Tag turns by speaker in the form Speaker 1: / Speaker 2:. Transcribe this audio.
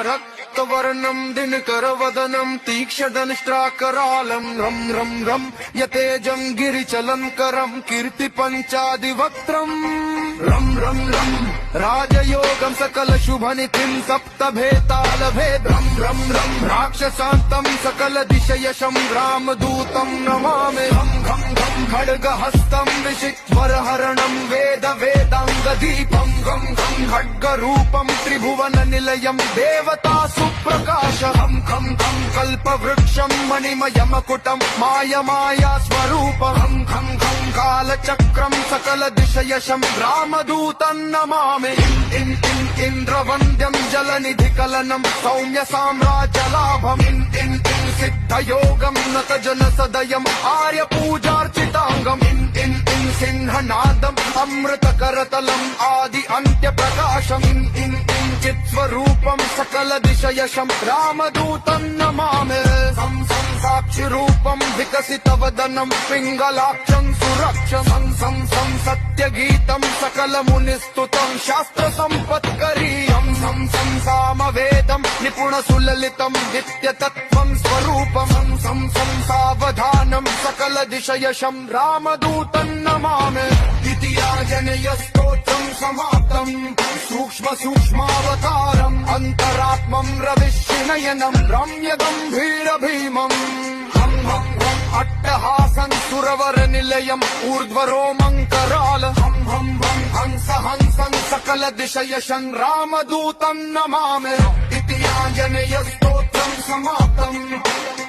Speaker 1: रक्तवर्णं दिनकरवदनं तीक्ष्णदंष्ट्राकरालं रं रं रं यतेजं गिरिचलन्करं कीर्तिपञ्चादिवक्त्रम् रं रं रं राजयोगं सकलशुभनिधिं सप्तभेतालभेदं रं रं राक्षसान्तं सकलदिशयशं रामदूतं नमामि घं घं घं खड्गहस्तं विशिखवरहरणं वेदाङ्गदीपं घं घं खड्गरूपं त्रिभुवननिलयं देवतासु प्रकाशं खं खं कल्पवृक्षं मणिमयमकुटं माया स्वरूपं खं खं कालचक्रं सकलदिशयशं रामदूतं नमामि इन्द्रवन्द्यं जलनिधिकलनं सौम्य साम्राज्यलाभम् सिद्धयोगं नतजनसदयम् आर्यपूजार्चिताङ्गम् सिंहनादम् अमृतकरतलम् आदि अन्त्यप्रकाशम् चित्स्वरूपम् सकलदिशयशम् रामदूतं नमामि साक्षिरूपम् विकसितवदनम् पिङ्गलाक्षम् सुरक्षम् सत्यगीतम् सकलमुनिस्तुतम् शास्त्रसम्पत्करीयम् सामवेदम् निपुणसुललितम् नित्यतत्त्वम् स्वरूपम् सावधानम् सकलदिशयशम् रामदूतं नमामि द्वितीयाजनयस्तोत्रम् समाप्तम् सूक्ष्मावतारम् अन्तरात्मम् रविश्रिनयनम् रम्यगम्भीरभीमम् अट्टहासं सुरवरनिलयम् ऊर्ध्वरोमङ्कराल हंसं सकलदिशयशं रामदूतं नमामि इति आञ्जनेयस्तोत्रम् समाप्तम्